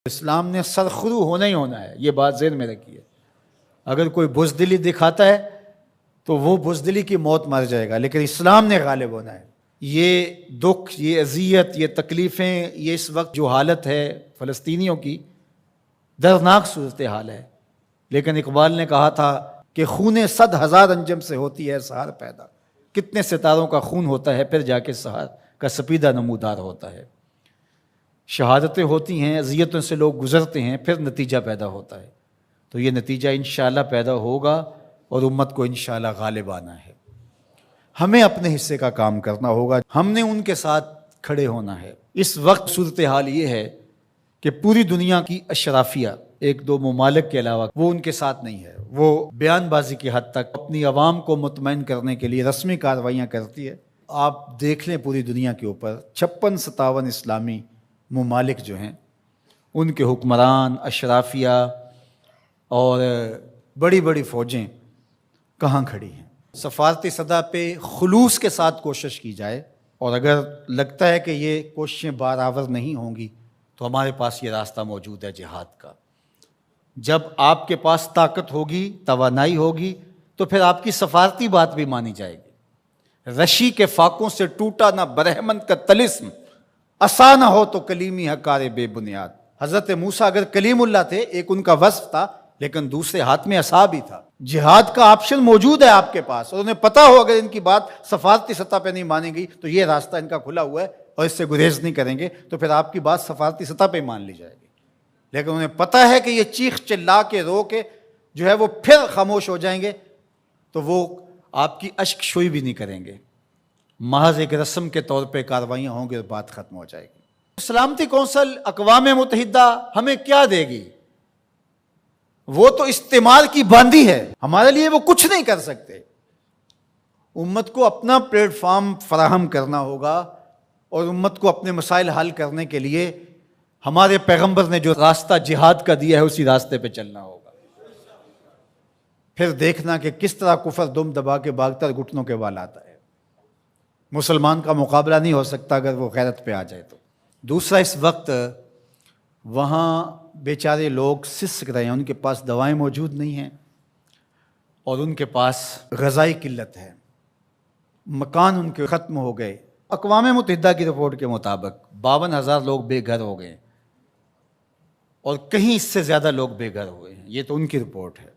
इस्लाम ने सरखुरू होना ही होना है, ये बात ज़हन में रखिए। अगर कोई बुज़दिली दिखाता है तो वो बुज़दिली की मौत मर जाएगा, लेकिन इस्लाम ने गालिब होना है। ये दुख, ये अजियत, ये तकलीफ़ें, ये इस वक्त जो हालत है फ़लस्तीनियों की, दर्दनाक सूरत हाल है। लेकिन इकबाल ने कहा था कि खून 100,000 अंजम से होती है सहार पैदा। कितने सितारों का खून होता है फिर जाके सहार का सपीदा नमूदार होता है। शहादतें होती हैं, अजियतों से लोग गुजरते हैं, फिर नतीजा पैदा होता है। तो ये नतीजा इंशाअल्लाह पैदा होगा और उम्मत को इंशाअल्लाह गालिब आना है। हमें अपने हिस्से का काम करना होगा, हमने उनके साथ खड़े होना है। इस वक्त सूरत हाल ये है कि पूरी दुनिया की अशराफिया, एक दो ममालिक के अलावा, वो उनके साथ नहीं है। वो बयानबाजी की हद तक अपनी आवाम को मुतमईन करने के लिए रस्मी कार्रवाइयाँ करती है। आप देख लें पूरी दुनिया के ऊपर 56-57 इस्लामी ममालिक जो हैं, उनके हुक्मरान, अशराफिया और बड़ी बड़ी फ़ौजें कहाँ खड़ी हैं। सफारती सतह पे खुलूस के साथ कोशिश की जाए, और अगर लगता है कि ये कोशिशें बराबर नहीं होंगी तो हमारे पास ये रास्ता मौजूद है जिहाद का। जब आपके पास ताकत होगी, तवानाई होगी, तो फिर आपकी सफारती बात भी मानी जाएगी। रशी के फाकों से टूटा ना बरहमन का तलिस्म, असा ना हो तो कलीमी हकारे बेबुनियाद। हज़रत मूसा अगर कलीमुल्लाह थे, एक उनका वस्फ था, लेकिन दूसरे हाथ में असा भी था। जिहाद का ऑप्शन मौजूद है आपके पास, और उन्हें पता हो अगर इनकी बात सफारती सतह पे नहीं मानेगी तो ये रास्ता इनका खुला हुआ है और इससे गुरेज नहीं करेंगे, तो फिर आपकी बात सफारती सतह पे मान ली जाएगी। लेकिन उन्हें पता है कि ये चीख चिल्ला के रो के जो है वो फिर खामोश हो जाएंगे, तो वो आपकी अश्क शुई भी नहीं करेंगे। महज एक रस्म के तौर पे कार्रवाइयाँ होंगी और बात खत्म हो जाएगी। सलामती कौंसल अक़वाम मुत्तहिदा हमें क्या देगी? वो तो इस्तेमाल की बांदी है, हमारे लिए वो कुछ नहीं कर सकते। उम्मत को अपना प्लेटफॉर्म फराहम करना होगा, और उम्मत को अपने मसाइल हल करने के लिए हमारे पैगंबर ने जो रास्ता जिहाद का दिया है उसी रास्ते पे चलना होगा। फिर देखना कि किस तरह कुफर दुम दबा के भागकर घुटनों के वाल आता है। मुसलमान का मुकाबला नहीं हो सकता अगर वो गैरत पे आ जाए तो। दूसरा, इस वक्त वहाँ बेचारे लोग सिसक रहे हैं, उनके पास दवाएं मौजूद नहीं हैं और उनके पास ग़िज़ाई किल्लत है, मकान उनके ख़त्म हो गए। अक़वाम मुत्तहिदा की रिपोर्ट के मुताबिक 52,000 लोग बेघर हो गए और कहीं इससे ज़्यादा लोग बेघर हुए हैं। ये तो उनकी रिपोर्ट है।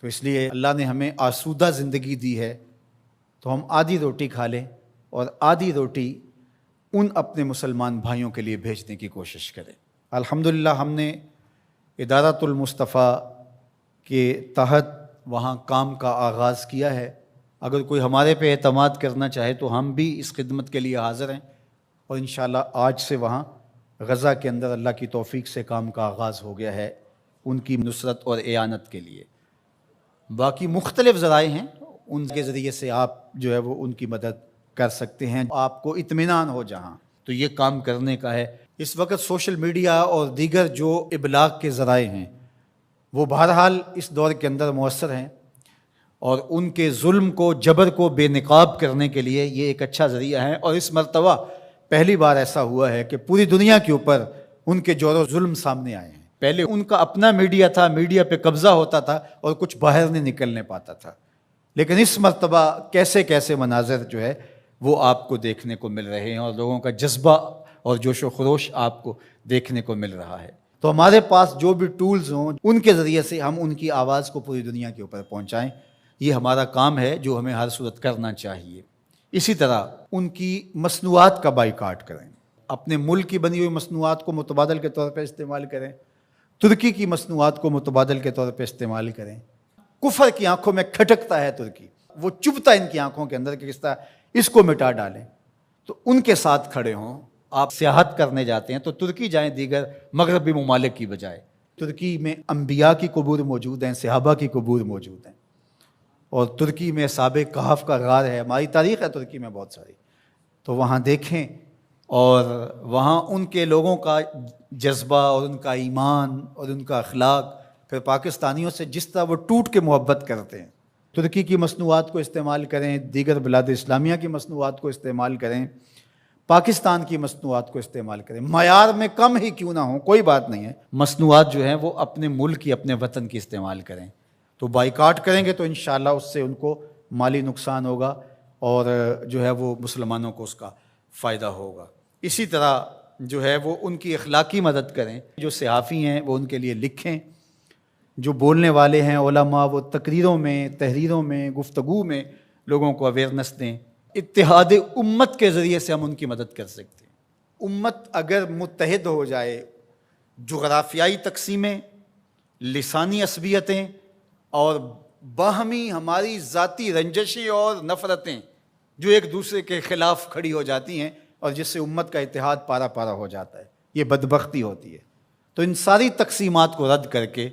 तो इसलिए अल्लाह ने हमें आसूदा ज़िंदगी दी है, तो हम आधी रोटी खा लें और आधी रोटी उन अपने मुसलमान भाइयों के लिए भेजने की कोशिश करें। अल्हम्दुलिल्लाह हमने इदारतुल मुस्तफ़ा के तहत वहाँ काम का आगाज़ किया है। अगर कोई हमारे पे एतमाद करना चाहे तो हम भी इस खिदमत के लिए हाज़िर हैं, और इंशाअल्लाह आज से वहाँ गज़ा के अंदर अल्लाह की तौफ़ीक से काम का आगाज़ हो गया है उनकी नुसरत और एआनत के लिए। बाकी मुख्तलिफ़ ज़राए हैं, उनके ज़रिए से आप जो है वो उनकी मदद कर सकते हैं। आपको इत्मीनान हो जहाँ, तो ये काम करने का है। इस वक्त सोशल मीडिया और दीगर जो इबलाग के ज़राए हैं वो बहरहाल इस दौर के अंदर मुअस्सर हैं, और उनके जुल्म को, जबर को बेनकाब करने के लिए ये एक अच्छा ज़रिया है। और इस मरतबा पहली बार ऐसा हुआ है कि पूरी दुनिया के ऊपर उनके जोर जुल्म सामने आए हैं। पहले उनका अपना मीडिया था, मीडिया पे कब्ज़ा होता था और कुछ बाहर नहीं निकलने पाता था, लेकिन इस मरतबा कैसे कैसे मनाज़र जो है वो आपको देखने को मिल रहे हैं, और लोगों का जज्बा और जोश व खरोश आपको देखने को मिल रहा है। तो हमारे पास जो भी टूल्स हों, उनके ज़रिए से हम उनकी आवाज़ को पूरी दुनिया के ऊपर पहुँचाएँ। ये हमारा काम है जो हमें हर सूरत करना चाहिए। इसी तरह उनकी मसनूआत का बाइकाट करें, अपने मुल्क की बनी हुई मसनूआत को मुतबादल के तौर पर इस्तेमाल करें, तुर्की की मसनूआत को मुतबादल के तौर पर इस्तेमाल करें। कुफर की आंखों में खटकता है तुर्की, वो चुभता इनकी आंखों के अंदर कि किस तरह इसको मिटा डालें, तो उनके साथ खड़े हों। आप सियाहत करने जाते हैं तो तुर्की जाएं दीगर मगरबी ममालिक की बजाय। तुर्की में अम्बिया की कबूर मौजूद हैं, सहाबा की कबूर मौजूद हैं, और तुर्की में साबे कहफ का गार है। हमारी तारीख़ है तुर्की में बहुत सारी, तो वहाँ देखें और वहाँ उनके लोगों का जज्बा और उनका ईमान और उनका अखलाक, फिर पाकिस्तानियों से जिस तरह वो टूट के मोहब्बत करते हैं। तुर्की की मसनूआत को इस्तेमाल करें, दीगर बिलाद इस्लामिया की मसनूआत को इस्तेमाल करें, पाकिस्तान की मसनूआत को इस्तेमाल करें, मयार में कम ही क्यों ना हो, कोई बात नहीं है, मसनूआत जो हैं वो अपने मुल्क की, अपने वतन की इस्तेमाल करें। तो बाइकाट करेंगे तो इंशाअल्लाह उससे उनको माली नुकसान होगा और जो है वो मुसलमानों को उसका फ़ायदा होगा। इसी तरह जो है वो उनकी अखलाकी मदद करें, जो सहाफ़ी हैं वो उनके लिए लिखें, जो बोलने वाले हैं उलमा वो तकरीरों में, तहरीरों में, गुफ्तगू में लोगों को अवेयरनेस दें। इत्तेहाद उम्मत के ज़रिए से हम उनकी मदद कर सकते हैं। उम्मत अगर मुत्तहिद हो जाए, जुग़राफ़ियाई तकसीमें, लिसानी असबियतें और बाहमी हमारी ज़ाती रंजशें और नफ़रतें जो एक दूसरे के ख़िलाफ़ खड़ी हो जाती हैं और जिससे उम्मत का इत्तेहाद पारा पारा हो जाता है, ये बदबख्ती होती है। तो इन सारी तकसीमात को रद्द करके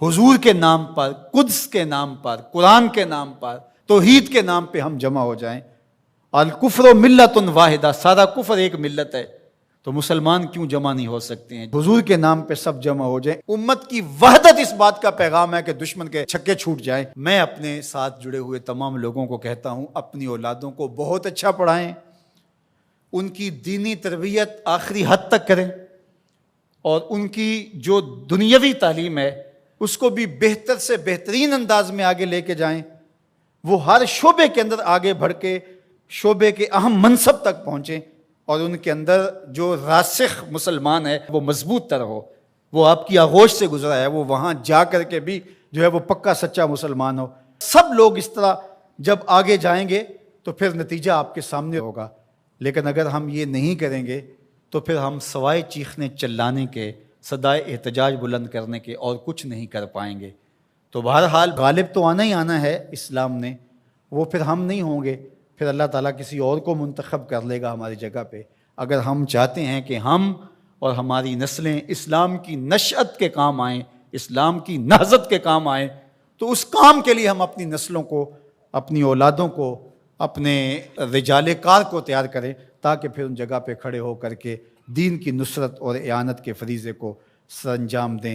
हुजूर के नाम पर, कुद्स के नाम पर, कुरान के नाम पर, तौहीद के नाम पे हम जमा हो जाएं। अल कुफ्र मिल्लतुन वाहिदा, सारा कुफ्र एक मिल्लत है, तो मुसलमान क्यों जमा नहीं हो सकते हैं? हुजूर के नाम पे सब जमा हो जाएं। उम्मत की वहदत इस बात का पैगाम है कि दुश्मन के छक्के छूट जाएं। मैं अपने साथ जुड़े हुए तमाम लोगों को कहता हूं, अपनी औलादों को बहुत अच्छा पढ़ाएं, उनकी दीनी तरबियत आखिरी हद तक करें और उनकी जो दुनियावी तालीम है उसको भी बेहतर से बेहतरीन अंदाज में आगे लेके जाएं। वो हर शोबे के अंदर आगे बढ़ के शोबे के अहम मनसब तक पहुँचें और उनके अंदर जो रासिख मुसलमान है वो मजबूत तरह हो, वो आपकी आगोश से गुजरा है, वो वहाँ जा कर के भी जो है वो पक्का सच्चा मुसलमान हो। सब लोग इस तरह जब आगे जाएंगे तो फिर नतीजा आपके सामने होगा। लेकिन अगर हम ये नहीं करेंगे तो फिर हम सवाए चीखने चिल्लाने के, सदाए एहतजाज बुलंद करने के और कुछ नहीं कर पाएंगे। तो बहरहाल गालिब तो आना ही आना है इस्लाम ने, वो फिर हम नहीं होंगे, फिर अल्लाह ताला किसी और को मुंतखब कर लेगा हमारी जगह पे। अगर हम चाहते हैं कि हम और हमारी नस्लें इस्लाम की नशअत के काम आएँ, इस्लाम की नहज़त के काम आएँ, तो उस काम के लिए हम अपनी नस्लों को, अपनी औलादों को, अपने रिजाले कार को तैयार करें ताकि फिर उन जगह पे खड़े हो करके दीन की नुसरत और इआनत के फरीज़े को सरअंजाम दें।